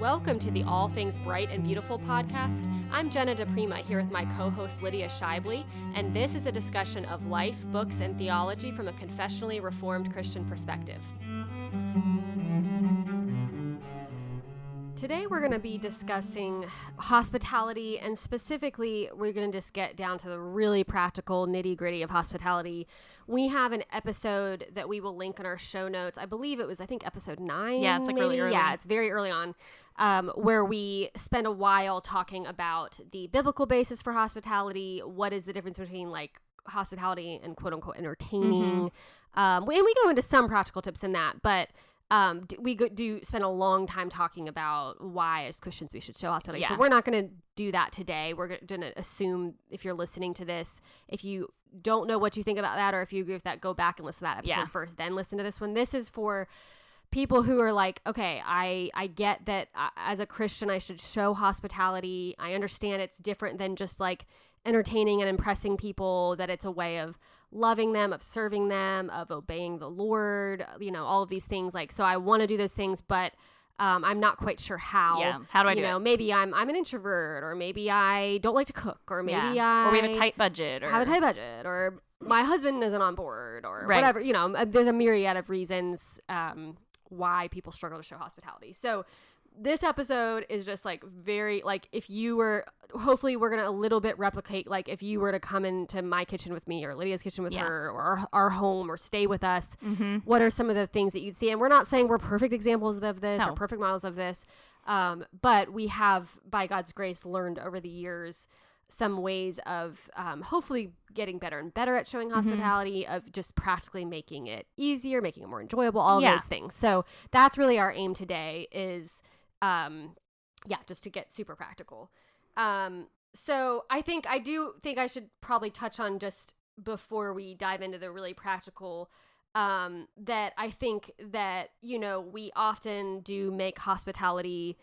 Welcome to the All Things Bright and Beautiful podcast. I'm Jenna DePrima here with my co-host Lydia Shibley, and this is a discussion of life, books, and theology from a confessionally reformed Christian perspective. Today we're going to be discussing hospitality, and specifically we're going to just get down to the really practical nitty-gritty of hospitality. We have an episode that we will link in our show notes. I believe it was, episode 9. Yeah, it's like maybe. really early. Yeah, it's very early on, where we spend a while talking about the biblical basis for hospitality. What is the difference between like hospitality and quote unquote entertaining? And we go into some practical tips in that, but we do spend a long time talking about why as Christians we should show hospitality. Yeah. So we're not going to do that today. We're going to assume if you're listening to this, if you don't know what you think about that, or if you agree with that, go back and listen to that episode first, then listen to this one. This is for people who are like, okay, I get that as a Christian I should show hospitality. I understand it's different than just like entertaining and impressing people, that it's a way of loving them, of serving them, of obeying the Lord, all of these things. Like, so I want to do those things, but I'm not quite sure how. Yeah. How do I do it? Maybe I'm an introvert, or maybe I don't like to cook, or maybe or we have a tight budget, or my husband isn't on board, or right. whatever. There's a myriad of reasons why people struggle to show hospitality. So this episode is just like very, like, if you were, hopefully we're going to a little bit replicate, like if you were to come into my kitchen with me, or Lydia's kitchen with her, or our home, or stay with us, what are some of the things that you'd see? And we're not saying we're perfect examples of this or perfect models of this, but we have, by God's grace, learned over the years some ways of hopefully getting better and better at showing hospitality, of just practically making it easier, making it more enjoyable, all of those things. So that's really our aim today, is just to get super practical. So I do think I should probably touch on, just before we dive into the really practical, that I think that, we often do make hospitality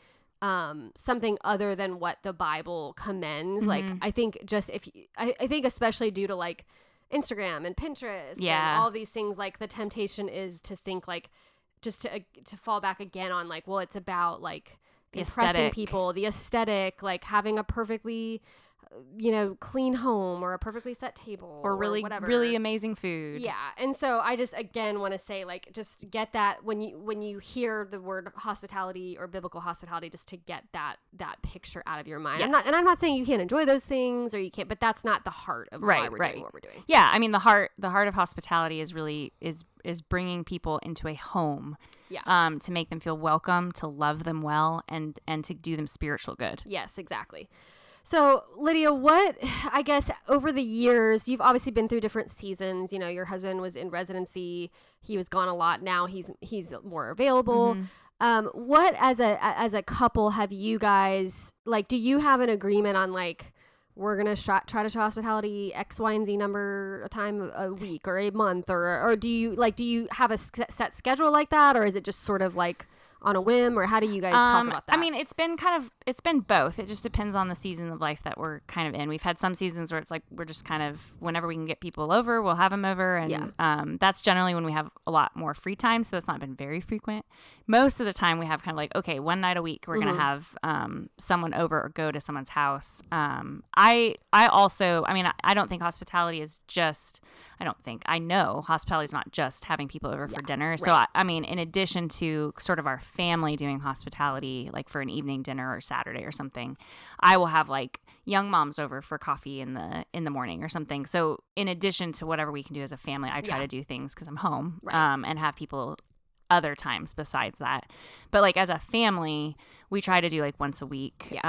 something other than what the Bible commends. Like, I think just I think especially due to like Instagram and Pinterest and all these things, like the temptation is to think like, just to fall back again on like, well, it's about like the impressing aesthetic. people, the aesthetic, like having a perfectly clean home, or a perfectly set table, or really whatever. really amazing food. Yeah. And so I just again want to say, like, just get that when you hear the word hospitality or biblical hospitality, just to get that picture out of your mind. Yes. I'm not saying you can't enjoy those things, or you can't, but that's not the heart of why we're doing what we're doing. Yeah, I mean the heart of hospitality is really is bringing people into a home. Yeah. To make them feel welcome, to love them well, and to do them spiritual good. Yes, exactly. So, Lydia, what, I guess, over the years, you've obviously been through different seasons. Your husband was in residency. He was gone a lot. Now he's more available. What, as a couple, have you guys, like, do you have an agreement on, like, we're going to try to show hospitality X, Y, and Z number a time a week or a month, or do you have a set schedule like that, or is it just sort of like on a whim, or how do you guys talk about that? I mean, it's been both. It just depends on the season of life that we're kind of in. We've had some seasons where it's like we're just kind of, whenever we can get people over, we'll have them over, and that's generally when we have a lot more free time, so that's not been very frequent. Most of the time we have kind of like, okay, one night a week we're going to have someone over or go to someone's house. I don't think hospitality is just, I know hospitality is not just having people over for dinner. Right. So, I mean, in addition to sort of our family doing hospitality, like for an evening dinner or Saturday or something, I will have like young moms over for coffee in the morning or something. So in addition to whatever we can do as a family, I try to do things because I'm home, and have people other times besides that. But like as a family, we try to do like once a week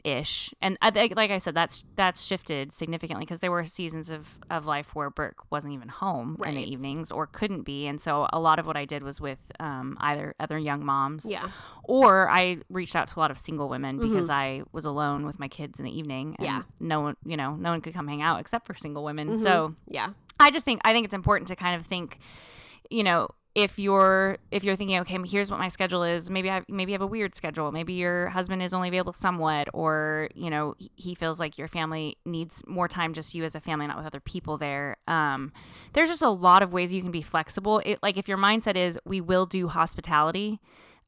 ish. And I think, like I said, that's shifted significantly because there were seasons of life where Burke wasn't even home in the evenings or couldn't be. And so a lot of what I did was with either other young moms or I reached out to a lot of single women because I was alone with my kids in the evening and no one could come hang out except for single women. So I think it's important to kind of think, if you're thinking, okay, here's what my schedule is, maybe you have a weird schedule. Maybe your husband is only available somewhat, or, he feels like your family needs more time, just you as a family, not with other people there. There's just a lot of ways you can be flexible. Like if your mindset is, we will do hospitality,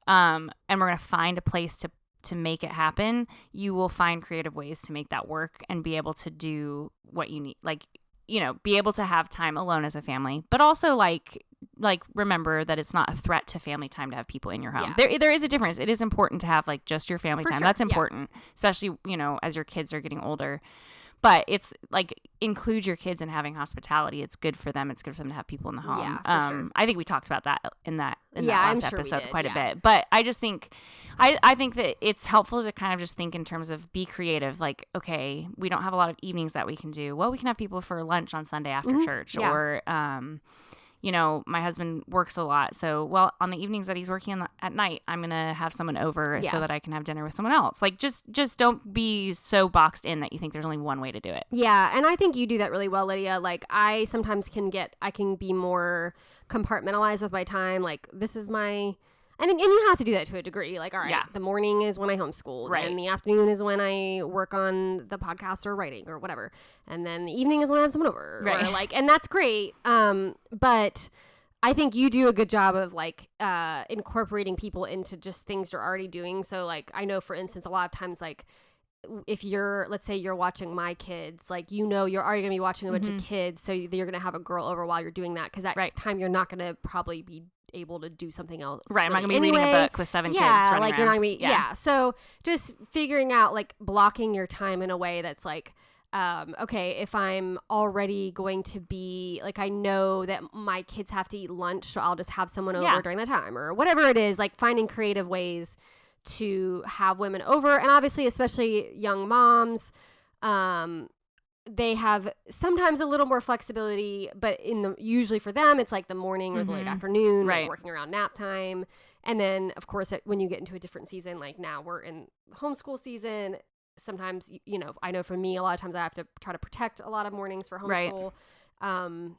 and we're going to find a place to make it happen, you will find creative ways to make that work and be able to do what you need. Like, you know, be able to have time alone as a family, but also like remember that it's not a threat to family time to have people in your home. There is a difference. It is important to have like just your family time. Sure. That's important, especially, you know, as your kids are getting older. But it's like include your kids in having hospitality. It's good for them. It's good for them to have people in the home. Yeah, for sure. I think we talked about that in that last sure episode quite a bit. But I just think I think that it's helpful to kind of just think in terms of be creative. Like, okay, we don't have a lot of evenings that we can do. Well, we can have people for lunch on Sunday after church, or you know, my husband works a lot. So, well, on the evenings that he's working at night, I'm going to have someone over so that I can have dinner with someone else. Like, just don't be so boxed in that you think there's only one way to do it. Yeah. And I think you do that really well, Lydia. Like, I sometimes I can be more compartmentalized with my time. Like, this is my... And you have to do that to a degree. Like, all right, the morning is when I homeschool. Right. And the afternoon is when I work on the podcast or writing or whatever. And then the evening is when I have someone over. Right. Or like, and that's great. But I think you do a good job of like incorporating people into just things you're already doing. So like, I know, for instance, a lot of times, like, if let's say you're watching my kids, like, you know, you're already going to be watching a bunch of kids. So you're going to have a girl over while you're doing that. Because that time you're not going to probably be able to do something else. Right. I'm not going to be reading a book with 7 kids running like around. You're not gonna be, So just figuring out, like, blocking your time in a way that's like, okay, if I'm already going to be, like, I know that my kids have to eat lunch, so I'll just have someone over during that time, or whatever it is, like finding creative ways to have women over. And obviously, especially young moms, they have sometimes a little more flexibility, but usually for them, it's like the morning or the late afternoon, like working around nap time. And then, of course, when you get into a different season, like now we're in homeschool season. Sometimes, you know, I know for me, a lot of times I have to try to protect a lot of mornings for homeschool. Right.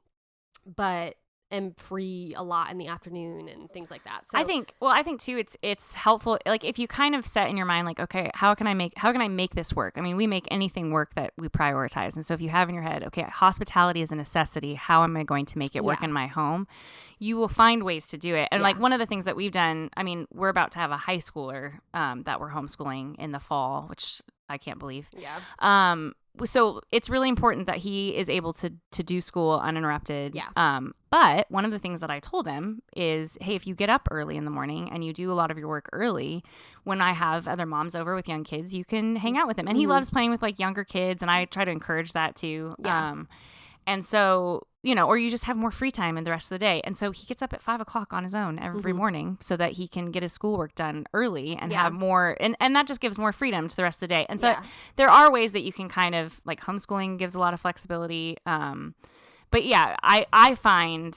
But am free a lot in the afternoon and things like that. So I think too, it's helpful. Like, if you kind of set in your mind, like, okay, how can I make this work? I mean, we make anything work that we prioritize. And so if you have in your head, okay, hospitality is a necessity, how am I going to make it work in my home? You will find ways to do it. And like, one of the things that we've done, I mean, we're about to have a high schooler that we're homeschooling in the fall, which I can't believe. Yeah. So it's really important that he is able to do school uninterrupted. Yeah. But one of the things that I told him is, hey, if you get up early in the morning and you do a lot of your work early, when I have other moms over with young kids, you can hang out with them. And he loves playing with like younger kids, and I try to encourage that too. Yeah. And so, you know, or you just have more free time in the rest of the day. And so he gets up at 5 o'clock on his own every morning so that he can get his schoolwork done early and have more. And that just gives more freedom to the rest of the day. And so there are ways that you can kind of, like, homeschooling gives a lot of flexibility. But yeah, I find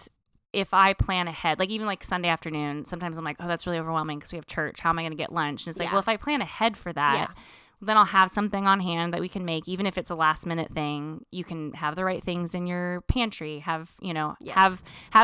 if I plan ahead, like even like Sunday afternoon, sometimes I'm like, oh, that's really overwhelming because we have church. How am I going to get lunch? And it's like, well, if I plan ahead for that, then I'll have something on hand that we can make, even if it's a last minute thing. You can have the right things in your pantry, have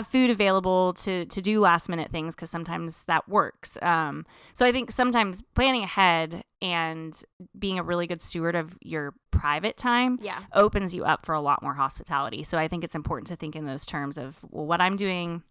food available to do last minute things, because sometimes that works. So I think sometimes planning ahead and being a really good steward of your private time opens you up for a lot more hospitality. So I think it's important to think in those terms of, well, what I'm doing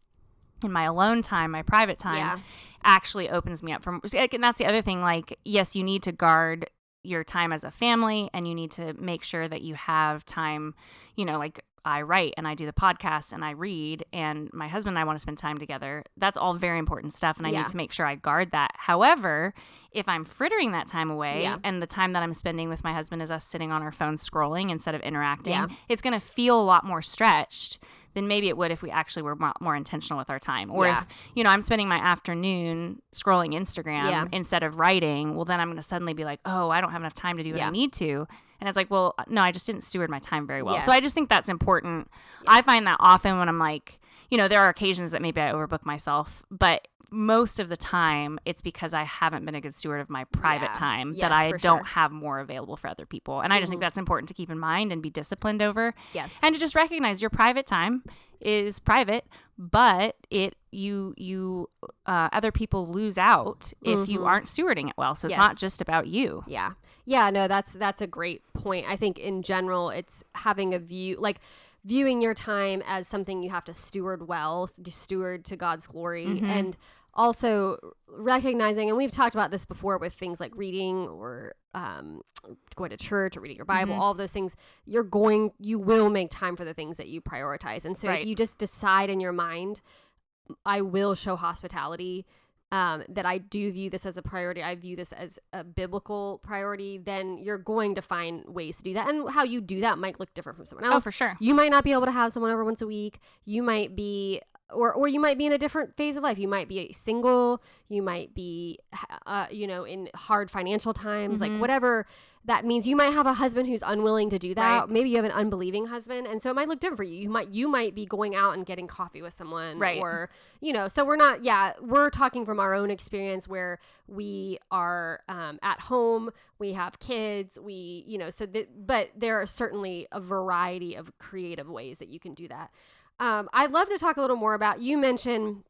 in my alone time, my private time, actually opens me up from, and that's the other thing. Like, yes, you need to guard your time as a family, and you need to make sure that you have time, you know, like I write and I do the podcast and I read, and my husband and I want to spend time together. That's all very important stuff, and I need to make sure I guard that. However, if I'm frittering that time away and the time that I'm spending with my husband is us sitting on our phones scrolling instead of interacting, it's going to feel a lot more stretched than maybe it would if we actually were more intentional with our time. Or if, you know, I'm spending my afternoon scrolling Instagram instead of writing, well, then I'm going to suddenly be like, oh, I don't have enough time to do what I need to. And it's like, well, no, I just didn't steward my time very well. So I just think that's important. I find that often when I'm like, you know, there are occasions that maybe I overbook myself, but most of the time it's because I haven't been a good steward of my private time, that I don't have more available for other people. And I just think that's important to keep in mind and be disciplined over. Yes. And to just recognize your private time is private, but other people lose out if you aren't stewarding it well. So it's not just about you. Yeah. Yeah, no, that's a great point. I think in general, it's having a view, like viewing your time as something you have to steward well, steward to God's glory. And also recognizing, and we've talked about this before with things like reading or going to church or reading your Bible, all of those things, you will make time for the things that you prioritize. And so if you just decide in your mind, I will show hospitality, that I do view this as a priority, I view this as a biblical priority, then you're going to find ways to do that. And how you do that might look different from someone else. Oh, for sure. You might not be able to have someone over once a week. You might be, or you might be in a different phase of life. You might be single. You might be, in hard financial times, like whatever that means. You might have a husband who's unwilling to do that. Right. Maybe you have an unbelieving husband. And so it might look different for you. You might be going out and getting coffee with someone. Right. Or, so we're talking from our own experience where we are at home, we have kids, but there are certainly a variety of creative ways that you can do that. I'd love to talk a little more about, you mentioned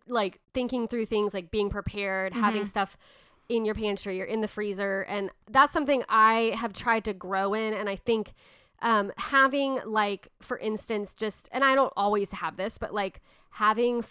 like thinking through things like being prepared, having stuff in your pantry or in the freezer. And that's something I have tried to grow in. And I think having, like, for instance, and I don't always have this, but like having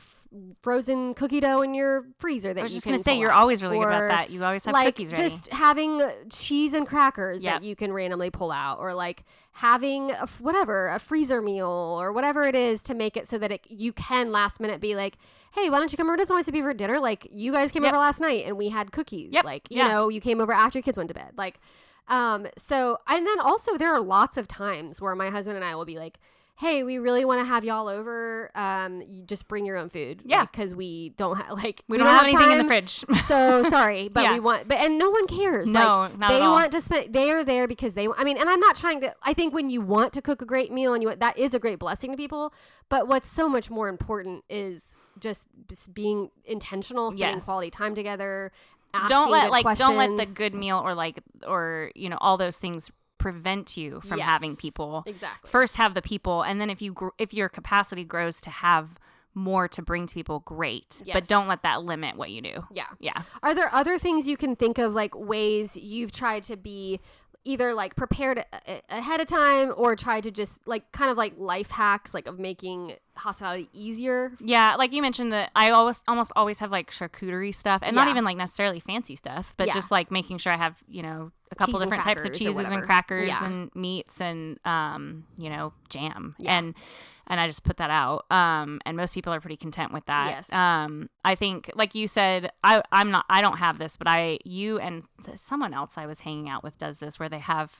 frozen cookie dough in your freezer that you can pull out. I was just going to say, you're always really good about that. You always have cookies ready. Just having cheese and crackers that you can randomly pull out, or like having a freezer meal or whatever it is to make it so that you can last minute be like, hey, why don't you come over to someone's to be for dinner? Like, you guys came over last night and we had cookies. Like, you came over after your kids went to bed. Like, and then also there are lots of times where my husband and I will be like, hey, we really want to have y'all over. You just bring your own food. Yeah. Because we don't have we don't have anything in the fridge. So sorry, but we want, and no one cares. No, not at all. They want to spend, they are there because and I'm not trying to, I think when you want to cook a great meal and that is a great blessing to people, but what's so much more important is just being intentional, spending quality time together. Don't let the good meal or all those things prevent you from having people. Exactly. First have the people, and then if your capacity grows to have more to bring to people, great. Yes. But don't let that limit what you do. Yeah. Are there other things you can think of, like ways you've tried to be either like prepared ahead of time or try to just like kind of like life hacks, like of making hospitality easier? Yeah, like you mentioned that I almost always have like charcuterie stuff, and not even like necessarily fancy stuff, but just like making sure I have, a couple different types of cheeses and crackers and meats and jam. And I just put that out. And most people are pretty content with that. Yes. I think, like you said, I don't have this, but you and someone else I was hanging out with does this, where they have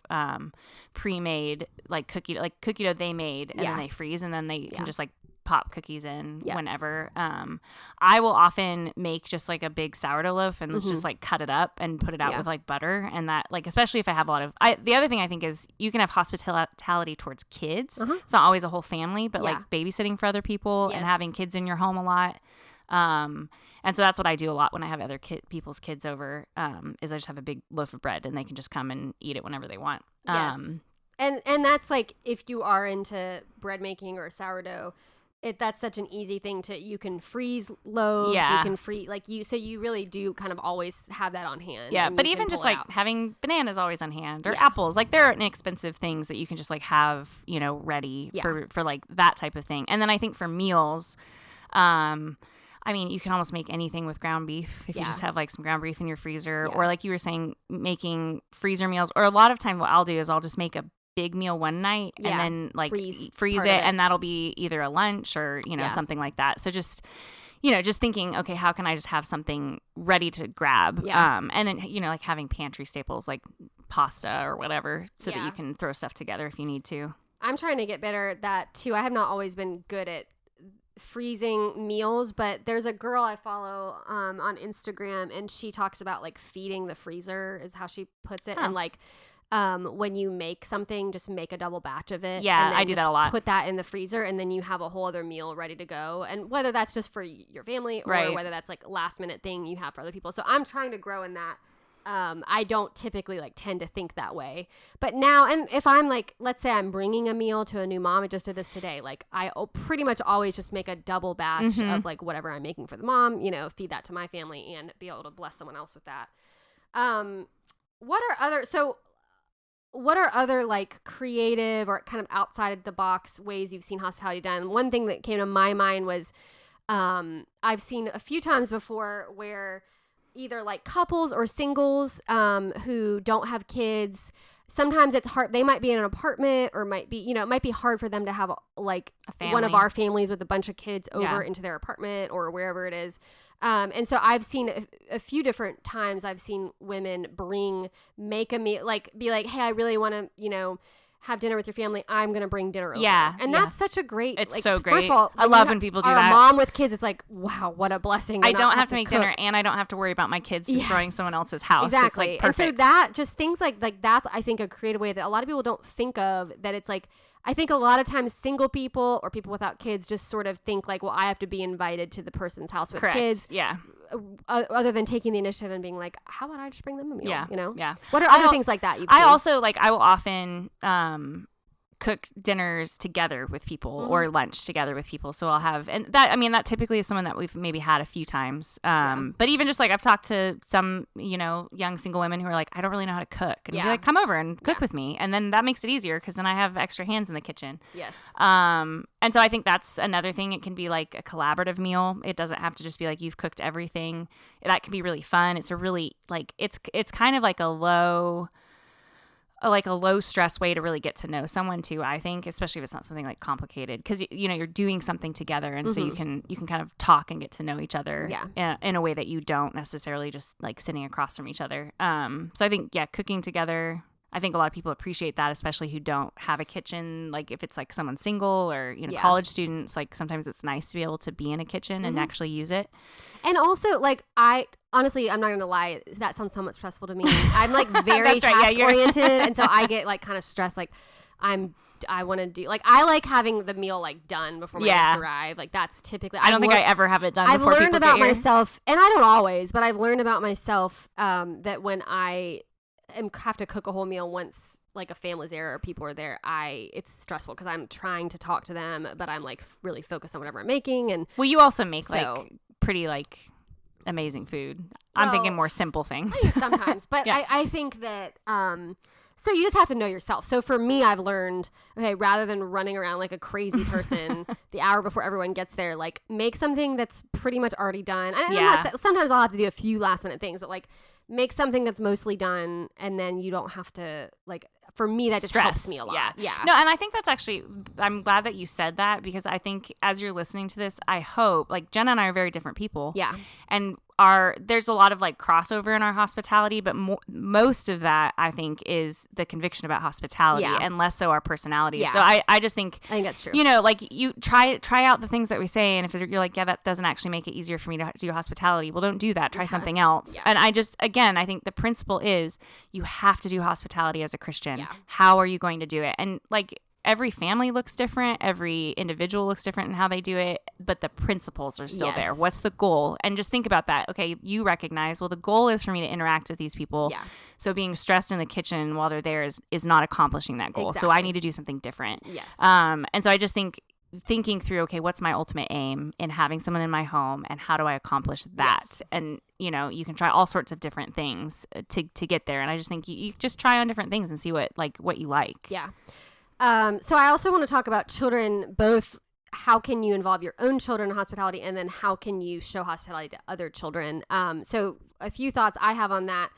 pre-made cookie dough they made, and then they freeze, and then they can just like pop cookies in whenever. I will often make just like a big sourdough loaf and just like cut it up and put it out with like butter, and that, like, especially if I have a lot of, the other thing I think is you can have hospitality towards kids. It's not always a whole family, but like babysitting for other people and having kids in your home a lot. And so that's what I do a lot when I have other people's kids over, is I just have a big loaf of bread and they can just come and eat it whenever they want. And that's like, if you are into bread making or sourdough, that's such an easy thing you can freeze loaves, you can so you really do kind of always have that on hand. Yeah, but even just like having bananas always on hand, or apples, like they're inexpensive things that you can just like have, ready for like that type of thing. And then I think for meals, you can almost make anything with ground beef if you just have like some ground beef in your freezer, or like you were saying, making freezer meals. Or a lot of time what I'll do is I'll just make a big meal one night and then like freeze it, and that'll be either a lunch or something like that. So just just thinking, okay, how can I just have something ready to grab, and then like having pantry staples like pasta or whatever, so that you can throw stuff together if you need to. I'm trying to get better at that too. I have not always been good at freezing meals, but there's a girl I follow on Instagram, and she talks about like feeding the freezer is how she puts it. And like when you make something, just make a double batch of it. Yeah, I do that a lot. Put that in the freezer, and then you have a whole other meal ready to go. And whether that's just for your family or whether that's like a last minute thing you have for other people. So I'm trying to grow in that. I don't typically like tend to think that way, but now, and if I'm like, let's say I'm bringing a meal to a new mom, I just did this today. Like I pretty much always just make a double batch of like whatever I'm making for the mom, feed that to my family and be able to bless someone else with that. What are other like creative or kind of outside of the box ways you've seen hospitality done? One thing that came to my mind was I've seen a few times before where either like couples or singles who don't have kids, sometimes it's hard. They might be in an apartment or might be, it might be hard for them to have like one of our families with a bunch of kids over into their apartment or wherever it is. And so I've seen a few different times I've seen women make a meal, like be like, hey, I really want to, have dinner with your family. I'm going to bring dinner over. Yeah. And that's such a great, it's like, so great. First of all, I love when people do that. A mom with kids, it's like, wow, what a blessing. I don't have to make dinner and I don't have to worry about my kids destroying someone else's house. Exactly. It's like perfect. And so that just things like that's, I think, a creative way that a lot of people don't think of, that it's like, I think a lot of times single people or people without kids just sort of think like, well, I have to be invited to the person's house with kids. Yeah. Other than taking the initiative and being like, how about I just bring them a meal? Yeah. Yeah. What are other things like that you've seen? I also I will often cook dinners together with people or lunch together with people. So I'll have, and that typically is someone that we've maybe had a few times. But even just like I've talked to some, young single women who are like, I don't really know how to cook. And be like, come over and cook with me. And then that makes it easier because then I have extra hands in the kitchen. Yes. And so I think that's another thing. It can be like a collaborative meal. It doesn't have to just be like you've cooked everything. That can be really fun. It's a really it's kind of like a low stress way to really get to know someone too, I think, especially if it's not something like complicated, because you're doing something together, and so you can kind of talk and get to know each other in a way that you don't necessarily just like sitting across from each other. So I think cooking together, I think a lot of people appreciate that, especially who don't have a kitchen. Like if it's like someone single or college students, like sometimes it's nice to be able to be in a kitchen and actually use it. And also, like, honestly, I'm not going to lie, that sounds somewhat stressful to me. I'm like very task oriented. And so I get like kind of stressed. Like I want to do, like, I like having the meal like done before my guests arrive. Like that's typically, I don't think I ever have it done before people get here. I've learned about myself, and I don't always, but I've learned about myself that when I have to cook a whole meal once like a family's there or people are there, it's stressful because I'm trying to talk to them, but I'm like really focused on whatever I'm making. And well, you also make like pretty like amazing food. I'm thinking more simple things sometimes, but I think that so you just have to know yourself. So for me, I've learned, okay, rather than running around like a crazy person the hour before everyone gets there, like make something that's pretty much already done. Sometimes I'll have to do a few last minute things, but like make something that's mostly done, and then you don't have to, like, for me, that just helps me a lot. Yeah. No, and I think that's actually, I'm glad that you said that, because I think as you're listening to this, I hope, like, Jenna and I are very different people. Yeah. And there's a lot of like crossover in our hospitality, but most of that I think is the conviction about hospitality and less so our personality. Yeah. So I just think that's true. Like you try out the things that we say, and if you're like, yeah, that doesn't actually make it easier for me to do hospitality, well, don't do that. Try something else. Yeah. And I think the principle is you have to do hospitality as a Christian. Yeah. How are you going to do it? And like, every family looks different. Every individual looks different in how they do it, but the principles are still there. What's the goal? And just think about that. Okay, you recognize, well, the goal is for me to interact with these people. Yeah. So being stressed in the kitchen while they're there is not accomplishing that goal. Exactly. So I need to do something different. Yes. And so I just think thinking through, okay, what's my ultimate aim in having someone in my home, and how do I accomplish that? Yes. And you can try all sorts of different things to get there. And I just think you just try on different things and see what you like. Yeah. So I also want to talk about children, both how can you involve your own children in hospitality, and then how can you show hospitality to other children. So a few thoughts I have on that.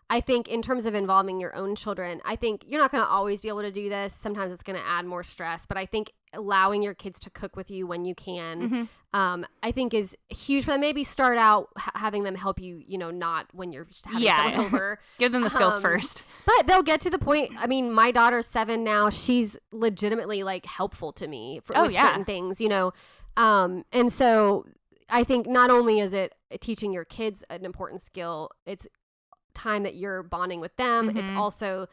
I think in terms of involving your own children, I think you're not going to always be able to do this. Sometimes it's going to add more stress, but I think allowing your kids to cook with you when you can, I think is huge for them. Maybe start out having them help you, not when you're having someone over. Give them the skills first. But they'll get to the point. I mean, my daughter's 7 now. She's legitimately like helpful to me with certain things, and so I think not only is it teaching your kids an important skill, it's time that you're bonding with them. It's also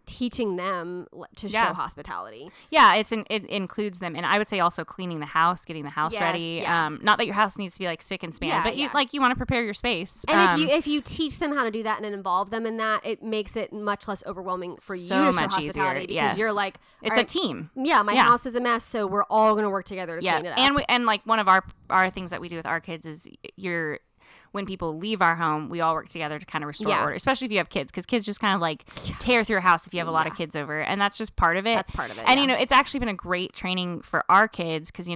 teaching them to show hospitality. Yeah, it includes them, and I would say also cleaning the house, getting the house ready. Not that your house needs to be like spick and span, but you want to prepare your space. And if you teach them how to do that and involve them in that, it makes it much less overwhelming for you to show hospitality, because you're like, it's a team. Yeah, my house is a mess, so we're all going to work together to clean it up. And like one of our things that we do with our kids is when people leave our home, we all work together to kind of restore order, especially if you have kids, because kids just kind of like tear through a house if you have a lot of kids over, and that's just part of it. That's part of it. And, it's actually been a great training for our kids, because,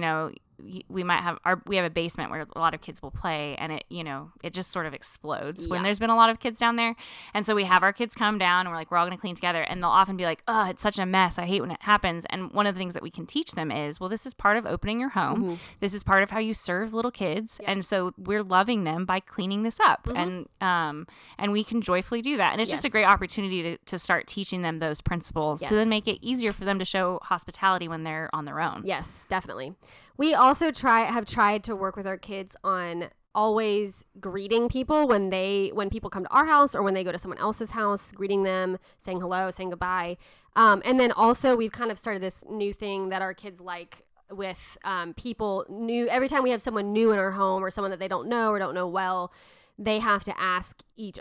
we might have we have a basement where a lot of kids will play, and it just sort of explodes when there's been a lot of kids down there. And so we have our kids come down and we're like, we're all going to clean together, and they'll often be like, oh, it's such a mess, I hate when it happens. And one of the things that we can teach them is, well, this is part of opening your home. This is part of how you serve little kids. And so we're loving them by cleaning this up. And we can joyfully do that. And it's just a great opportunity to start teaching them those principles to then make it easier for them to show hospitality when they're on their own. Yes, definitely. We also have tried to work with our kids on always greeting people when people come to our house or when they go to someone else's house, greeting them, saying hello, saying goodbye. And then also we've kind of started this new thing that our kids like with people new. Every time we have someone new in our home or someone that they don't know or don't know well, they have to ask each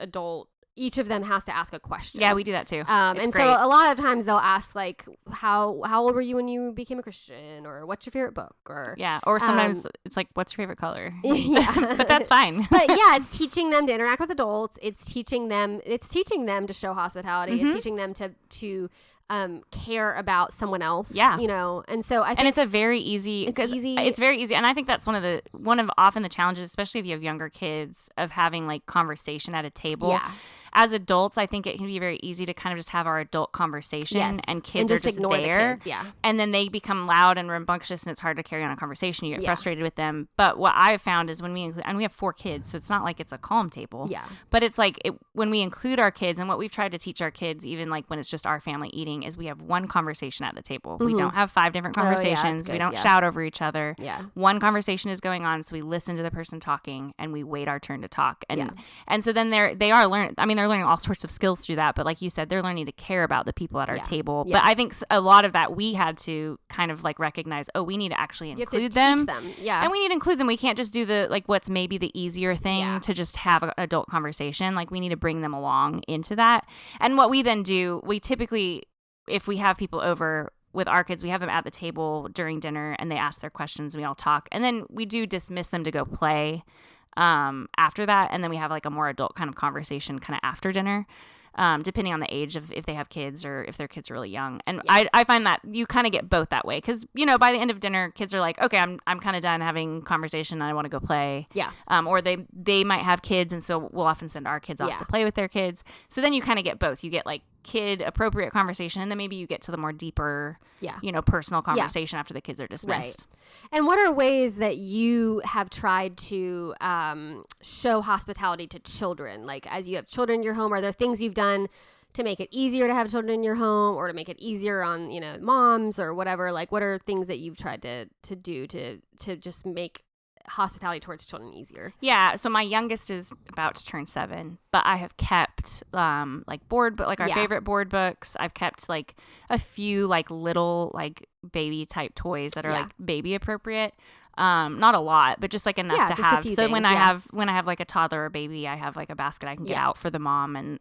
of them has to ask a question. Yeah, we do that too. And great. So a lot of times they'll ask like, how old were you when you became a Christian, or what's your favorite book, or or sometimes it's like, what's your favorite color? Yeah, but that's fine. But yeah, it's teaching them to interact with adults. It's teaching them to show hospitality. It's teaching them to care about someone else. Yeah, and so I think, and it's a very easy. It's very easy, and I think that's one of often the challenges, especially if you have younger kids, of having like conversation at a table. Yeah. As adults, I think it can be very easy to kind of just have our adult conversation, and kids are just ignore there. The kids, yeah. And then they become loud and rambunctious, and it's hard to carry on a conversation. You get frustrated with them. But what I've found is when we include, and we have 4 kids, so it's not like it's a calm table. Yeah. But it's like when we include our kids, and what we've tried to teach our kids, even like when it's just our family eating, is we have one conversation at the table. We don't have 5 different conversations. We don't shout over each other. Yeah. One conversation is going on, so we listen to the person talking, and we wait our turn to talk. And so then they are learning. I mean, they're learning all sorts of skills through that, but like you said, they're learning to care about the people at our table. But I think a lot of that we had to kind of like recognize, we need to actually include them. Yeah. And we need to include them. We can't just do the like what's maybe the easier thing to just have an adult conversation. Like we need to bring them along into that. And what we then do, we typically, if we have people over with our kids, we have them at the table during dinner and they ask their questions and we all talk. And then we do dismiss them to go play after that, and then we have like a more adult kind of conversation kind of after dinner, depending on the age of if they have kids or if their kids are really young. And I find that you kind of get both that way, because by the end of dinner, kids are like, okay, I'm kind of done having conversation, I want to go play. Yeah. Or they might have kids, and so we'll often send our kids off to play with their kids. So then you kind of get both. You get like kid appropriate conversation, and then maybe you get to the more deeper personal conversation after the kids are dismissed. Right. And what are ways that you have tried to show hospitality to children? Like, as you have children in your home, are there things you've done to make it easier to have children in your home, or to make it easier on moms or whatever? Like, what are things that you've tried to do to just make hospitality towards children easier? Yeah, so my youngest is about to turn 7, but I have kept like our favorite board books. I've kept like a few like little like baby type toys that are like baby appropriate. Not a lot, but just like enough to have. So things, when I have like a toddler or baby, I have like a basket I can get out for the mom,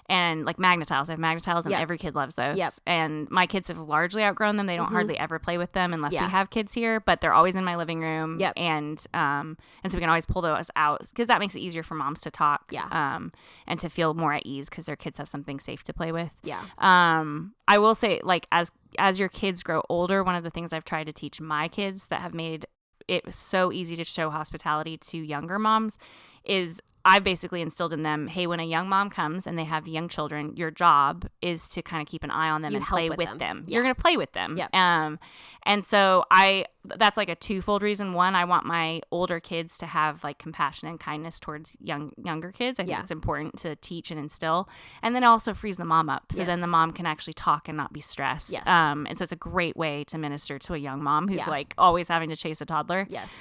and like Magnetiles. I have Magnetiles, and every kid loves those. Yep. And my kids have largely outgrown them. They don't hardly ever play with them unless we have kids here, but they're always in my living room. Yep. And so we can always pull those out, because that makes it easier for moms to talk. Yeah. And to feel more at ease, because their kids have something safe to play with. Yeah. I will say, like, as your kids grow older, one of the things I've tried to teach my kids that have made it so easy to show hospitality to younger moms is I've basically instilled in them, hey, when a young mom comes and they have young children, your job is to kind of keep an eye on them and play with them. Yeah. You're going to play with them. Yep. And so that's like a twofold reason. One, I want my older kids to have like compassion and kindness towards younger kids. I think it's important to teach and instill. And then it also frees the mom up. So then the mom can actually talk and not be stressed. Yes. And so it's a great way to minister to a young mom who's like always having to chase a toddler. Yes.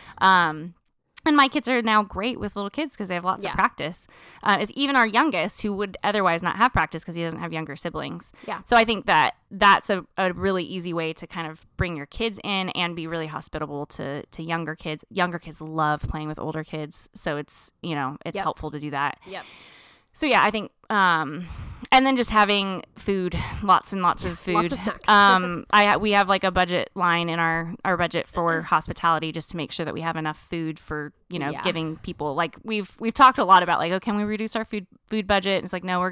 And my kids are now great with little kids because they have lots of practice. Is even our youngest, who would otherwise not have practice because he doesn't have younger siblings. Yeah. So I think that's a really easy way to kind of bring your kids in and be really hospitable to younger kids. Younger kids love playing with older kids, so it's helpful to do that. Yep. So yeah, I think, and then just having food, lots and lots of food. Lots of snacks. We have like a budget line in our budget for hospitality, just to make sure that we have enough food for, giving people, like we've talked a lot about like, oh, can we reduce our food budget? And it's like, no, we're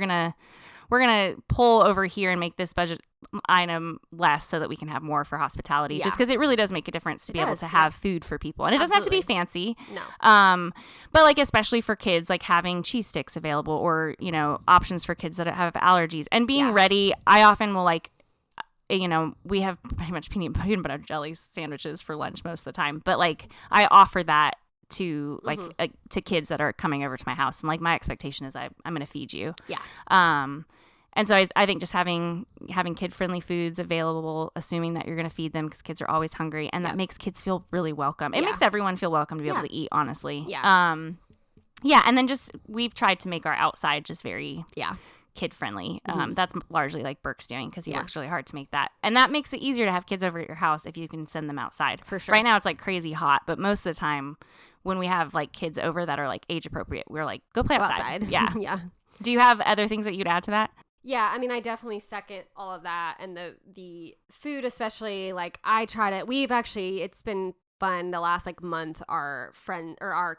we're going to pull over here and make this budget item less so that we can have more for hospitality, just because it really does make a difference to be able to have food for people. And it doesn't have to be fancy. No. But like, especially for kids, like having cheese sticks available, or, you know, options for kids that have allergies, and being ready. I often will, like, you know, we have pretty much peanut butter jelly sandwiches for lunch most of the time, but like I offer that to like to kids that are coming over to my house, and like my expectation is I'm going to feed you. And so I think just having kid friendly foods available, assuming that you're going to feed them, because kids are always hungry, and that makes kids feel really welcome. It makes everyone feel welcome to be able to eat, honestly. And then just we've tried to make our outside just very kid friendly. That's largely like Burke's doing, because he works really hard to make that, and that makes it easier to have kids over at your house if you can send them outside. For sure. Right now it's like crazy hot, but most of the time when we have like kids over that are like age appropriate, we're like, go play outside. Yeah. Do you have other things that you'd add to that? Yeah, I mean, I definitely second all of that, and the food especially. Like, I try to. It's been fun the last like month. Our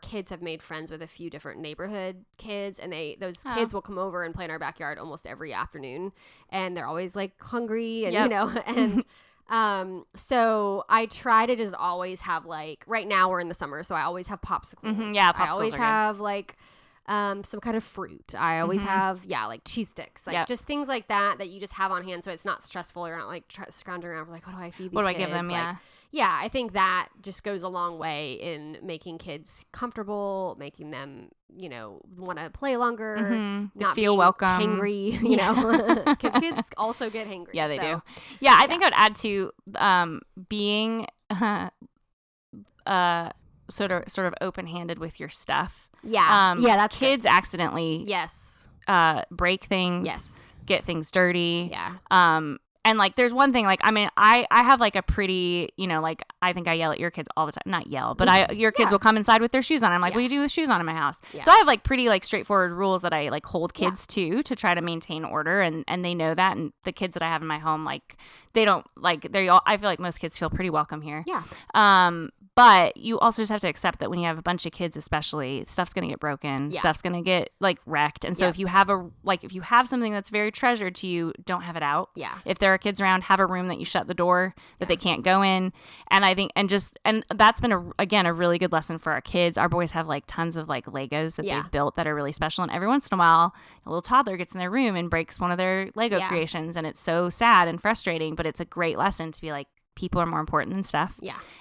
kids have made friends with a few different neighborhood kids, and those kids will come over and play in our backyard almost every afternoon, and they're always like hungry, and you know, and so I try to just always have, like, right now we're in the summer, so I always have popsicles. Yeah, popsicles I always are have good. Like some kind of fruit. I always have, like cheese sticks, like just things like that you just have on hand, so it's not stressful. You're not like scrounging around for like, what do I feed these kids? What do I give them? Like, yeah, I think that just goes a long way in making kids comfortable, making them, you know, want to play longer, not feel welcome, hangry, you know, because kids also get hangry. Yeah, they do. Yeah, I think I'd add to being sort of open-handed with your stuff. That's kids good. Accidentally break things, get things dirty. And like, there's one thing, like, I mean, I have like a pretty, you know, like, I think I yell at your kids all the time. Not yell, but your kids will come inside with their shoes on. I'm like, what do you do with shoes on in my house? So I have like pretty like straightforward rules that I like hold kids to try to maintain order, and they know that. And the kids that I have in my home, like, they don't like, I feel like most kids feel pretty welcome here. But you also just have to accept that when you have a bunch of kids, especially, stuff's going to get broken, stuff's going to get like wrecked. And so if you have something that's very treasured to you, don't have it out. If there are kids around, have a room that you shut the door, that they can't go in. And I think, and that's been a really good lesson for our kids. Our boys have like tons of like Legos that they've built that are really special. And every once in a while, a little toddler gets in their room and breaks one of their Lego creations. And it's so sad and frustrating, but it's a great lesson to be like, people are more important than stuff.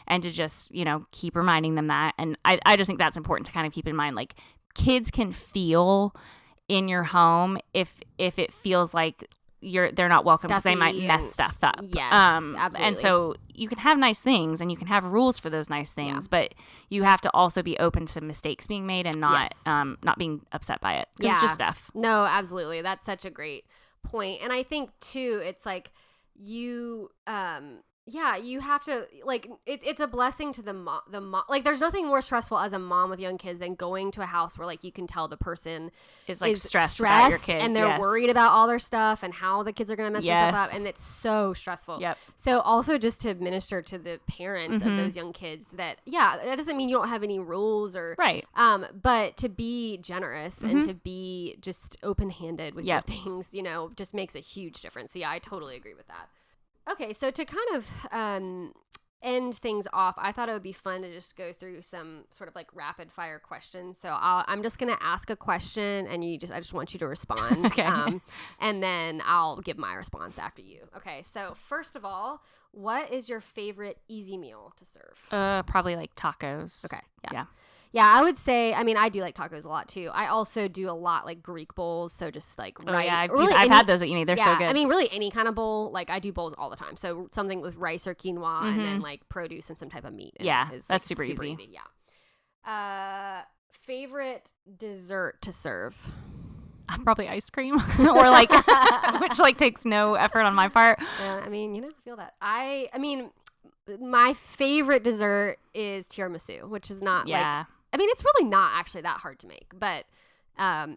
And to just, you know, keep reminding them that. And I just think that's important to kind of keep in mind. Like, kids can feel in your home if it feels like they're not welcome, because they might mess stuff up. Absolutely. And so you can have nice things and you can have rules for those nice things, but you have to also be open to mistakes being made and not being upset by it. It's just stuff. No, absolutely. That's such a great point. And I think too, it's like you you have to, like, it's a blessing to the mom. Like, there's nothing more stressful as a mom with young kids than going to a house where, like, you can tell the person is like stressed about your kids, and they're worried about all their stuff and how the kids are going to mess their stuff up, and it's so stressful. So also just to minister to the parents of those young kids that that doesn't mean you don't have any rules or but to be generous and to be just open-handed with your things, you know, just makes a huge difference. So I totally agree with that. Okay, so to kind of end things off, I thought it would be fun to just go through some sort of like rapid fire questions. So I'm just going to ask a question, and I just want you to respond. Okay. And then I'll give my response after you. Okay, so first of all, what is your favorite easy meal to serve? Probably like tacos. Okay. Yeah, I would say, I mean, I do like tacos a lot too. I also do a lot like Greek bowls, so just like I've had those at uni. They're so good. I mean, really any kind of bowl. Like, I do bowls all the time. So something with rice or quinoa and then like produce and some type of meat. That's like, super easy. Yeah. Favorite dessert to serve? Probably ice cream, or like, which like takes no effort on my part. I mean, you know, I feel that. I mean, my favorite dessert is tiramisu, which is not like, I mean, it's really not actually that hard to make, but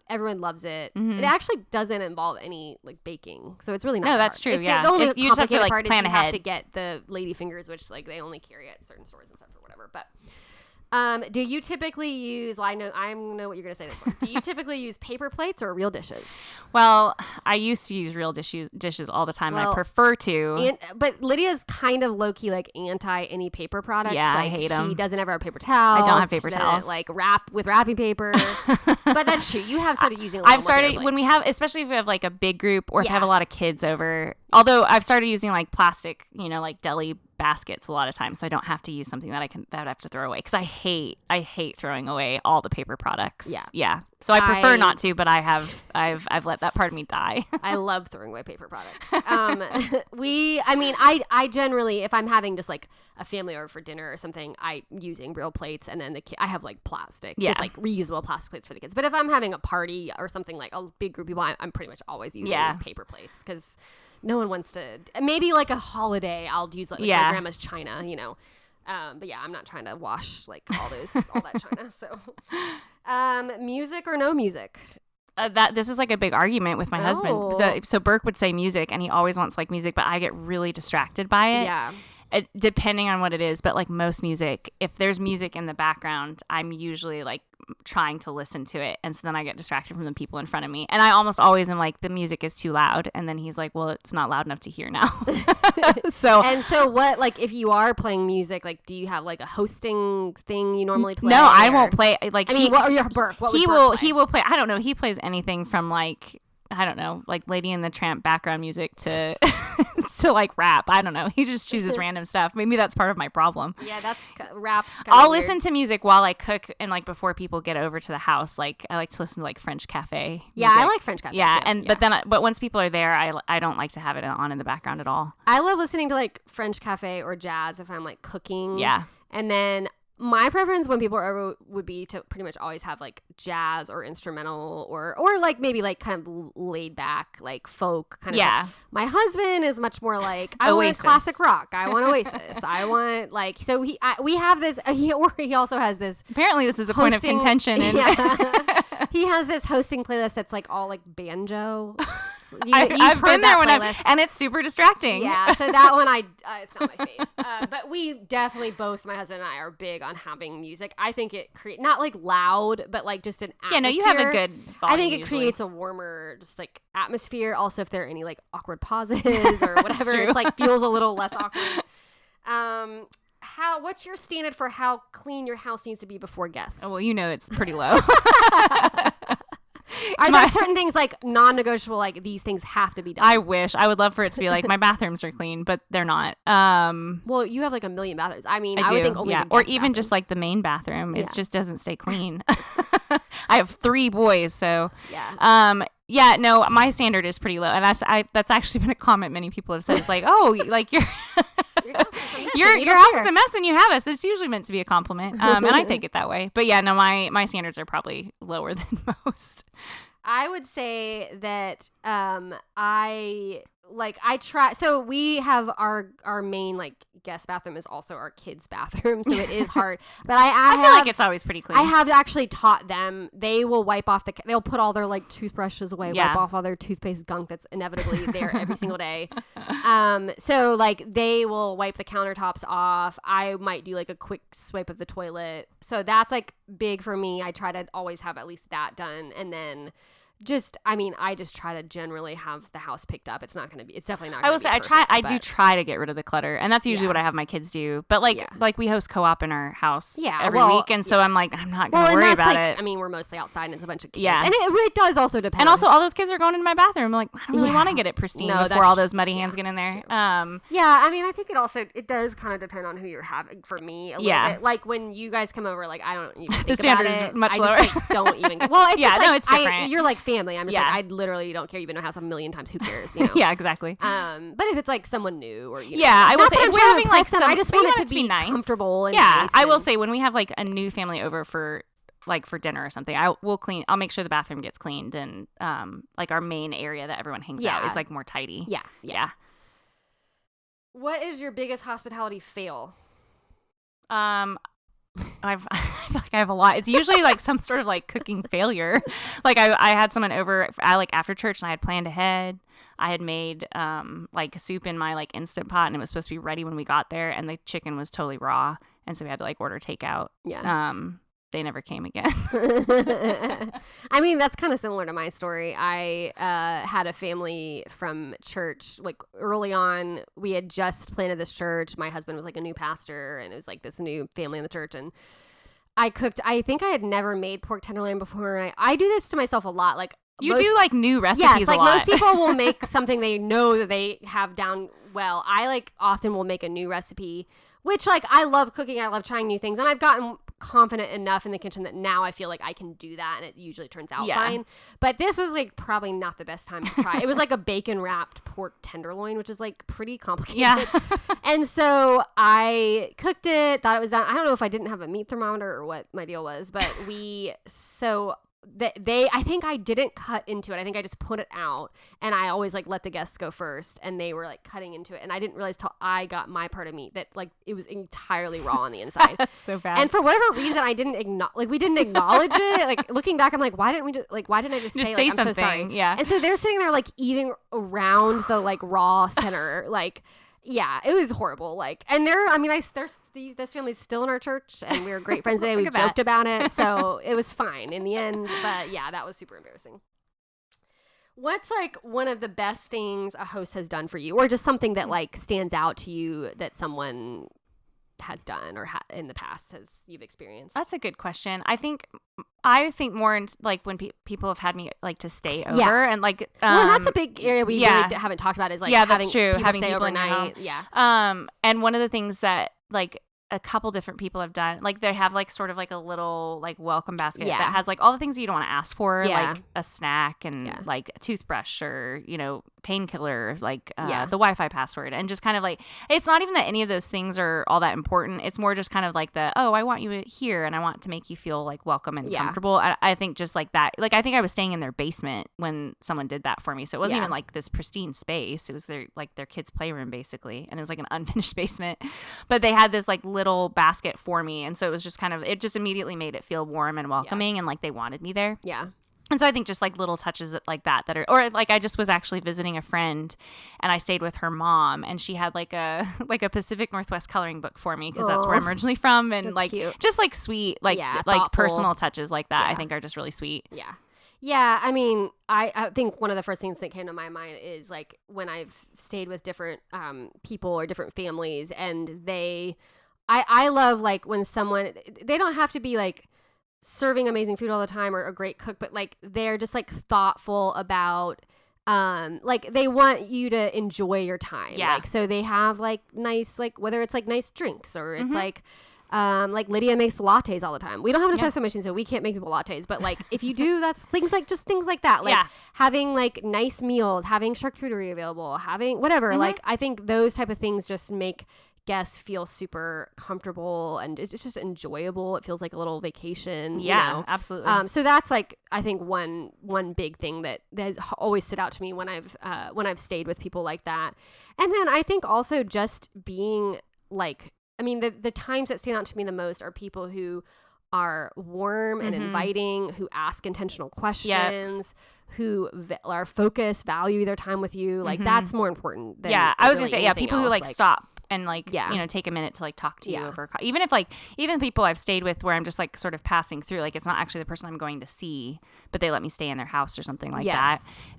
everyone loves it. It actually doesn't involve any like baking, so it's really not. No, that's hard. true. The only you just have to like part plan is you ahead. have to get the lady fingers, which like they only carry at certain stores and stuff or whatever. But Do you typically use, well, I know what you're going to say this one. Do you typically use paper plates or real dishes? Well, I used to use real dishes all the time. Well, I prefer to. But Lydia's kind of low-key, like, anti any paper products. Yeah, like, I hate them. She doesn't ever have paper towels. I don't have paper towels. Like, wrap with wrapping paper. But that's true. You have started using a lot more paper when we have, especially if we have, like, a big group or if I have a lot of kids over. Yeah. Although I've started using, like, plastic, like deli baskets a lot of times, so I don't have to use something that I have to throw away, because I hate throwing away all the paper products. Yeah. So I prefer not to, but I've let that part of me die. I love throwing away paper products. I generally, if I'm having just like a family over for dinner or something, I'm using real plates, and then I have like plastic, just like reusable plastic plates for the kids. But if I'm having a party or something, like a big group of people, I'm pretty much always using paper plates, because no one wants to. Maybe like a holiday, I'll use like my grandma's china, But yeah, I'm not trying to wash like all that china. So, music or no music? This is like a big argument with my husband. So Burke would say music, and he always wants like music, but I get really distracted by it. Yeah. Depending on what it is, but like most music, if there's music in the background, I'm usually like trying to listen to it, and so then I get distracted from the people in front of me, and I almost always am like, the music is too loud, and then he's like, well, it's not loud enough to hear now. So what, like, if you are playing music, like, do you have like a hosting thing you normally play? No, I won't play. Like, what are your Burke? He will play. I don't know. He plays anything from like, I don't know, like Lady and the Tramp background music to to like rap. I don't know. He just chooses random stuff. Maybe that's part of my problem. Yeah, that's rap's kind of I'll weird. listen to music while I cook, and like before people get over to the house. Like, I like to listen to like French cafe. Yeah, music. I like French cafe. Yeah, too. but once people are there, I don't like to have it on in the background at all. I love listening to like French cafe or jazz if I'm like cooking. Yeah. And then my preference when people are over would be to pretty much always have like jazz or instrumental or like maybe like kind of laid back, like folk kind of stuff. My husband is much more like, I want classic rock. I want Oasis. I want like, so we have this, he also has this. Apparently this is a point of contention. He has this hosting playlist that's like all like banjo. I've been there and it's super distracting. Yeah, so that one it's not my fave. But we definitely both, my husband and I, are big on having music. I think it creates not like loud, but like just an atmosphere. Yeah, no, you have a good volume. I think it usually creates a warmer just like atmosphere. Also, if there are any like awkward pauses or whatever, it's like feels a little less awkward. What's your standard for how clean your house needs to be before guests? Oh, well, it's pretty low. Are there certain things like non-negotiable, like these things have to be done? I wish. I would love for it to be like, my bathrooms are clean, but they're not. Well, you have like a million bathrooms. I mean, I would think only or even just like the main bathroom. It just doesn't stay clean. I have 3 boys, so yeah. No, my standard is pretty low, and that's actually been a comment many people have said. It's like, oh, like your house is a mess and you have us. It's usually meant to be a compliment, and I take it that way. But yeah, no, my standards are probably lower than most. I would say that I try. So we have our main like guest bathroom is also our kids' bathroom, so it is hard. But I feel like it's always pretty clean. I have actually taught them. They will wipe off they'll put all their like toothbrushes away, wipe off all their toothpaste gunk that's inevitably there every single day. So like they will wipe the countertops off. I might do like a quick swipe of the toilet. So that's like big for me. I try to always have at least that done, and then I just try to generally have the house picked up. It's definitely not. I will say I do try to get rid of the clutter, and that's usually what I have my kids do. But like we host co-op in our house every week, and so I'm like, I'm not going to worry about it. I mean, we're mostly outside, and it's a bunch of kids. Yeah, and it does also depend. And also, all those kids are going into my bathroom. I'm like, I don't really want to get it pristine before all those muddy hands get in there. Yeah, I mean, I think it does kind of depend on who you're having. For me, a little bit. Like when you guys come over, like I don't even think the standard is much lower. I just like, don't even. Well, it's just like, it's different. You're like family. I'm just like, I literally don't care. You've been in a house a million times. Who cares? Yeah, exactly. But if it's like someone new or I will say if we're having like I just want it to be nice, comfortable. And nice I will say when we have like a new family over for dinner or something, I'll make sure the bathroom gets cleaned, and like our main area that everyone hangs out is like more tidy. Yeah. What is your biggest hospitality fail? I feel like I have a lot. It's usually like some sort of like cooking failure. Like I had someone over like after church and I had planned ahead. I had made like soup in my like Instant Pot and it was supposed to be ready when we got there and the chicken was totally raw. And so we had to like order takeout. Yeah. They never came again. I mean, that's kind of similar to my story. I had a family from church, like early on. We had just planted this church. My husband was like a new pastor, and it was like this new family in the church. And I cooked. I think I had never made pork tenderloin before. And I do this to myself a lot. Like you do like new recipes. Yes, like most people will make something they know that they have down well. I like often will make a new recipe, which like I love cooking. I love trying new things, and I've gotten confident enough in the kitchen that now I feel like I can do that, and it usually turns out fine. But this was like probably not the best time to try. It was like a bacon wrapped pork tenderloin, which is like pretty complicated. Yeah. And so I cooked it, thought it was done. I don't know if I didn't have a meat thermometer or what my deal was, but I think I didn't cut into it. I think I just put it out, and I always like let the guests go first, and they were like cutting into it, and I didn't realize till I got my part of meat that like it was entirely raw on the inside. That's so bad. And for whatever reason, I didn't we didn't acknowledge it. Like looking back, I'm like, why didn't I just say like, something? I'm so sorry? Yeah. And so they're sitting there like eating around the like raw center, like. Yeah, it was horrible. Like, and this family's still in our church, and we were great friends today. We joked about it, so it was fine in the end. But yeah, that was super embarrassing. What's like one of the best things a host has done for you, or just something that like stands out to you that someone has done or in the past you've experienced? That's a good question. I think more in like when people have had me like to stay over and like well, that's a big area we really haven't talked about is like that's true. Having stay people overnight. And one of the things that like a couple different people have done, like they have like sort of like a little like welcome basket that has like all the things that you don't want to ask for, like a snack and like a toothbrush or painkiller, like the Wi-Fi password, and just kind of like it's not even that any of those things are all that important. It's more just kind of like I want you here and I want to make you feel like welcome and comfortable. I think just like that, like I think I was staying in their basement when someone did that for me, so it wasn't even like this pristine space. It was their kids' playroom basically, and it was like an unfinished basement, but they had this like little basket for me, and so it was just kind of, it just immediately made it feel warm and welcoming and like they wanted me there. And so I think just like little touches like that are, or like I just was actually visiting a friend and I stayed with her mom, and she had like a Pacific Northwest coloring book for me because that's where I'm originally from, and like cute. Just like sweet like thoughtful. Personal touches like that I think are just really sweet. Yeah, I mean, I think one of the first things that came to my mind is like when I've stayed with different people or different families, and I love like when someone, they don't have to be like serving amazing food all the time or a great cook, but like they're just like thoughtful about like they want you to enjoy your time. Like so they have like nice, like whether it's like nice drinks or it's like Lydia makes lattes all the time. We don't have an espresso machine, so we can't make people lattes, but like if you do, that's things like that, like having like nice meals, having charcuterie available, having whatever. Like I think those type of things just make guests feel super comfortable, and it's just enjoyable. It feels like a little vacation. Absolutely. So that's like I think one big thing that has always stood out to me when I've stayed with people like that. And then I think also just being like, I mean, the times that stand out to me the most are people who are warm and inviting, who ask intentional questions, who are focused, value their time with you. Like that's more important than I was really gonna say people else. who like stop and like take a minute to like talk to you over even if like even people I've stayed with where I'm just like sort of passing through, like it's not actually the person I'm going to see, but they let me stay in their house or something like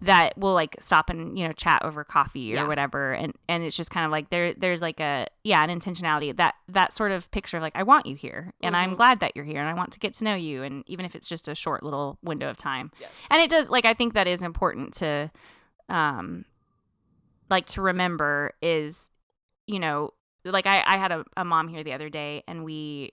that will like stop and chat over coffee or whatever, and it's just kind of like there's like an intentionality, that sort of picture of like I want you here and I'm glad that you're here and I want to get to know you, and even if it's just a short little window of time. And it does, like I think that is important to like to remember is like I had a mom here the other day, and we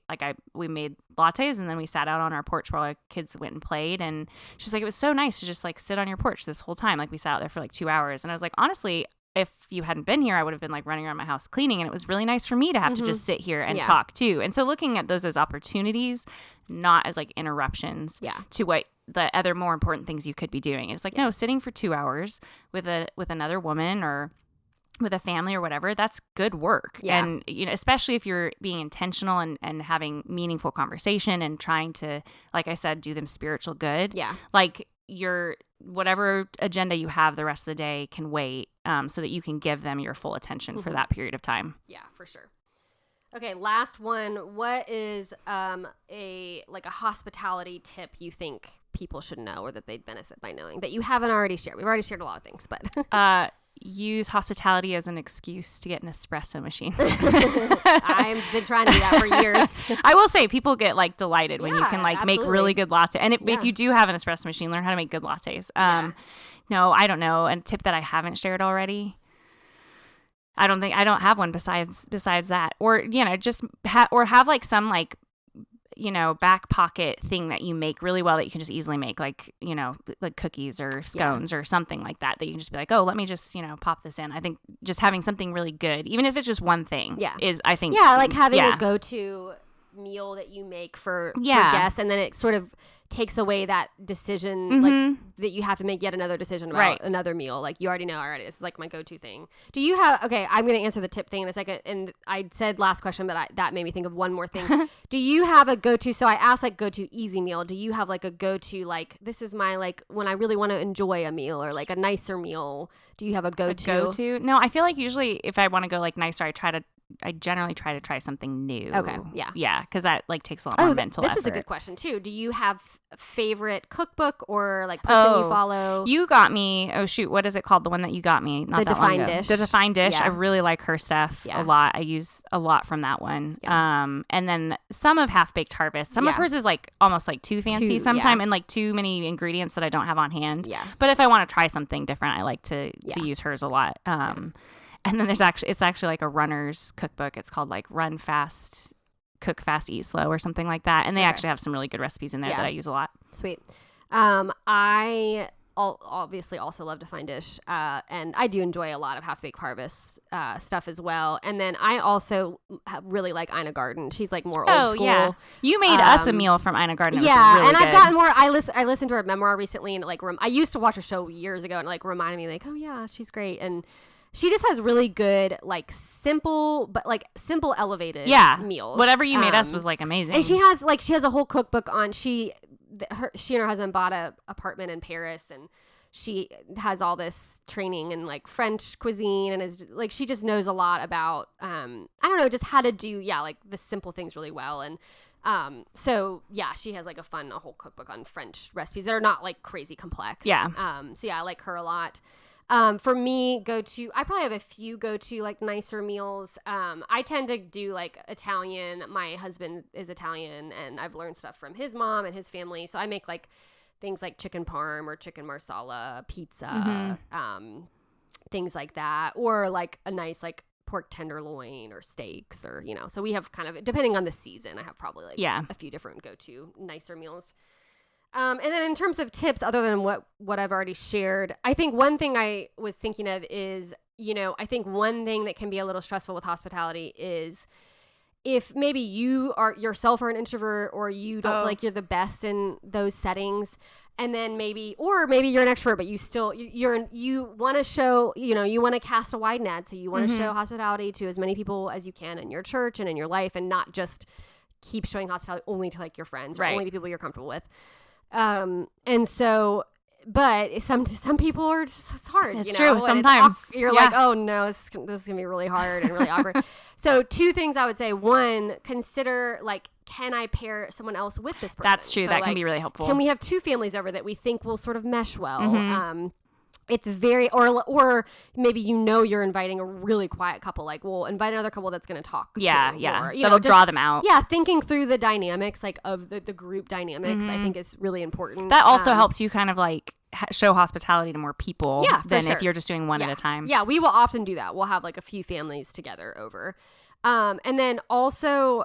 made lattes, and then we sat out on our porch while our kids went and played, and she's like, it was so nice to just like sit on your porch this whole time. Like we sat out there for like 2 hours, and I was like, honestly, if you hadn't been here, I would have been like running around my house cleaning, and it was really nice for me to have to just sit here and talk too. And so looking at those as opportunities, not as like interruptions to what the other more important things you could be doing. It's like, no, sitting for 2 hours with another woman or with a family or whatever, that's good work. Yeah. And, especially if you're being intentional and having meaningful conversation and trying to, like I said, do them spiritual good. Yeah. Like your whatever agenda you have the rest of the day can wait, so that you can give them your full attention for that period of time. Yeah, for sure. Okay, last one. What is a hospitality tip you think people should know or that they'd benefit by knowing that you haven't already shared? We've already shared a lot of things, but use hospitality as an excuse to get an espresso machine. I've been trying to do that for years. I will say people get like delighted when you can like absolutely. make really good latte. And if you do have an espresso machine, learn how to make good lattes. No, I don't know. And a tip that I haven't shared already, I don't have one besides that. Or, just have like some like, back pocket thing that you make really well that you can just easily make, like, like cookies or scones or something like that you can just be like, oh, let me just, pop this in. I think just having something really good, even if it's just one thing, is, I think. Yeah, like having a go-to meal that you make for guests, and then it sort of takes away that decision, like that you have to make yet another decision about another meal. Like you already know, already this is like my go-to thing. Do you have? Okay, I'm going to answer the tip thing in a second. And I said last question, but that made me think of one more thing. Do you have a go-to? So I asked like go-to easy meal. Do you have like a go-to, like this is my like when I really want to enjoy a meal or like a nicer meal? Do you have a go-to? No, I feel like usually if I want to go like nicer, I generally try to try something new. Okay. Yeah. Yeah. Because that like takes a lot more mental effort. This is a good question too. Do you have a favorite cookbook or like person you follow? You got me. Oh shoot. What is it called? The one that you got me. Not the that Defined long ago. Dish. The Defined Dish. Yeah. I really like her stuff a lot. I use a lot from that one. Yeah. And then some of Half Baked Harvest. Some of hers is like almost like too fancy sometimes and like too many ingredients that I don't have on hand. Yeah. But if I want to try something different, I like to use hers a lot. And then it's actually like a runner's cookbook. It's called like Run Fast, Cook Fast, Eat Slow or something like that. And they actually have some really good recipes in there that I use a lot. Sweet. I obviously also love Defined Dish. And I do enjoy a lot of Half Baked Harvest stuff as well. And then I also really like Ina Garten. She's like more old school. Yeah. You made us a meal from Ina Garten. Yeah. Really and good. I've gotten more. I listened to her memoir recently and like I used to watch her show years ago and like reminded me like, oh yeah, she's great. And she just has really good, like simple elevated meals. Whatever you made us was like amazing. And she has a whole cookbook on, she and her husband bought a apartment in Paris and she has all this training in like French cuisine and is like, she just knows a lot about, I don't know, just how to do, like the simple things really well. And so she has like a whole cookbook on French recipes that are not like crazy complex. Yeah. I like her a lot. For me, I probably have a few go-to like nicer meals. I tend to do like Italian. My husband is Italian and I've learned stuff from his mom and his family. So I make like things like chicken parm or chicken marsala, pizza, things like that. Or like a nice like pork tenderloin or steaks or, so we have kind of, depending on the season, I have probably like a few different go-to nicer meals. And then in terms of tips, other than what I've already shared, I think one thing I was thinking of is, I think one thing that can be a little stressful with hospitality is if maybe you yourself are an introvert or you don't feel like you're the best in those settings. And then maybe you're an extrovert, but you want to show, you want to cast a wide net. So you want to show hospitality to as many people as you can in your church and in your life and not just keep showing hospitality only to like your friends or only to people you're comfortable with. And so, but some people are just, it's hard. It's true. Sometimes you're like, oh no, this is gonna be really hard and really awkward. So two things I would say. One, consider like, can I pair someone else with this person? That's true. So, that can be really helpful. Can we have two families over that we think will sort of mesh well? It's very, or maybe you're inviting a really quiet couple. Like, we'll invite another couple that's going to talk. Yeah. That'll draw them out. Yeah, thinking through the dynamics, like of the group dynamics, I think is really important. That also helps you kind of like show hospitality to more people than if you're just doing one at a time. Yeah, we will often do that. We'll have like a few families together over. And then also,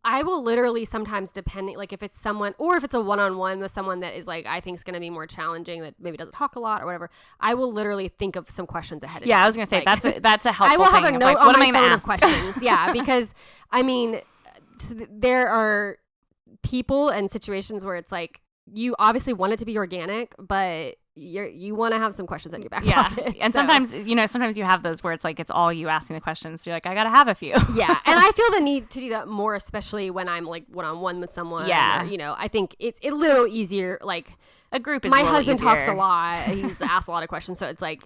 I will literally sometimes, depending, like if it's someone, or if it's a one-on-one with someone that is like, I think is going to be more challenging, that maybe doesn't talk a lot or whatever, I will literally think of some questions ahead of time. Yeah, I was going to say, like, that's a helpful thing. I will have thing a note like, on what my am I phone gonna of questions. Yeah, because I mean, there are people and situations where it's like, you obviously want it to be organic, but you want to have some questions in your back Yeah. pocket. And So, sometimes you have those where it's like, it's all you asking the questions. So you're like, I got to have a few. yeah. And I feel the need to do that more, especially when I'm like one-on-one with someone. Yeah. Or, I think it's a little easier. Like, A group is my a little husband talks a easier. lot. He's asked a lot of questions. So it's like,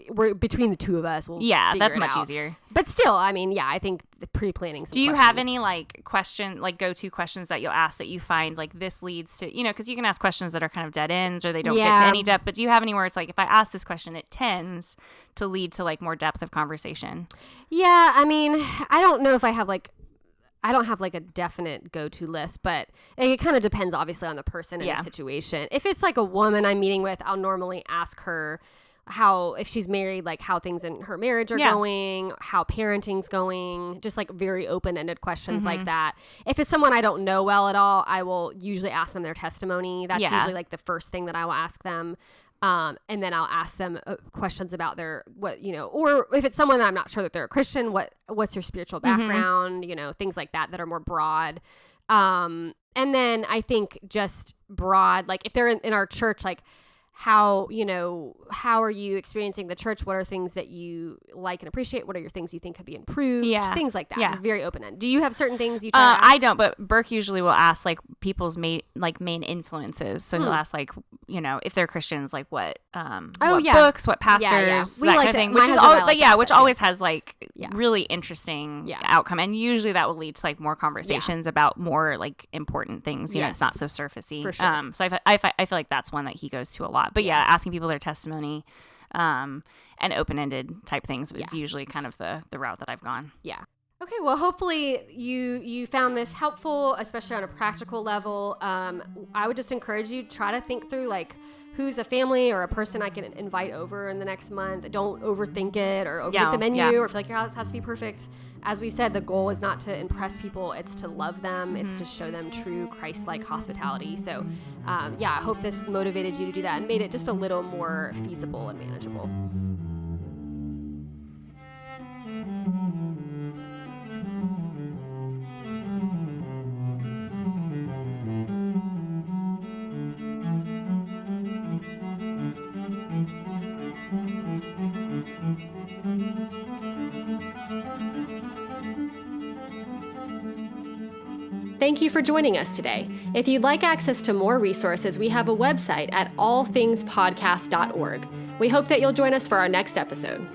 we're between the two of us. We'll Yeah, figure that's it much out. easier. But still, I mean, yeah, I think the pre-planning. Do you have any like go-to questions that you'll ask that you find like this leads to, because you can ask questions that are kind of dead ends or they don't get to any depth, but do you have any where it's like, if I ask this question, it tends to lead to like more depth of conversation? Yeah, I mean, I don't know if I have like, I don't have like a definite go-to list, but it kind of depends obviously on the person and the situation. If it's like a woman I'm meeting with, I'll normally ask her if she's married, like how things in her marriage are going, how parenting's going, just like very open-ended questions like that. If it's someone I don't know well at all, I will usually ask them their testimony. That's usually like the first thing that I will ask them. And then I'll ask them questions about or if it's someone that I'm not sure that they're a Christian, what's your spiritual background, things like that are more broad. And then I think just broad, like if they're in our church, like how are you experiencing the church? What are things that you like and appreciate? What are your things you think could be improved? Things like that. Just very open-ended. Do you have certain things you try to ask? I don't, but Burke usually will ask like people's main influences. So he'll ask like, if they're Christians, like what books, what pastors, that kind of thing, which is always has like really interesting outcome. And usually that will lead to like more conversations about more like important things. It's not so surfacey. For sure. So I feel like that's one that he goes to a lot. But asking people their testimony and open-ended type things is usually kind of the route that I've gone. Yeah. Okay, well, hopefully you found this helpful, especially on a practical level. I would just encourage you to try to think through like who's a family or a person I can invite over in the next month. Don't overthink it or overthink the menu or feel like your house has to be perfect. As we've said, the goal is not to impress people. It's to love them. It's to show them true Christ-like hospitality. So, I hope this motivated you to do that and made it just a little more feasible and manageable. Thank you for joining us today. If you'd like access to more resources, we have a website at allthingspodcast.org. We hope that you'll join us for our next episode.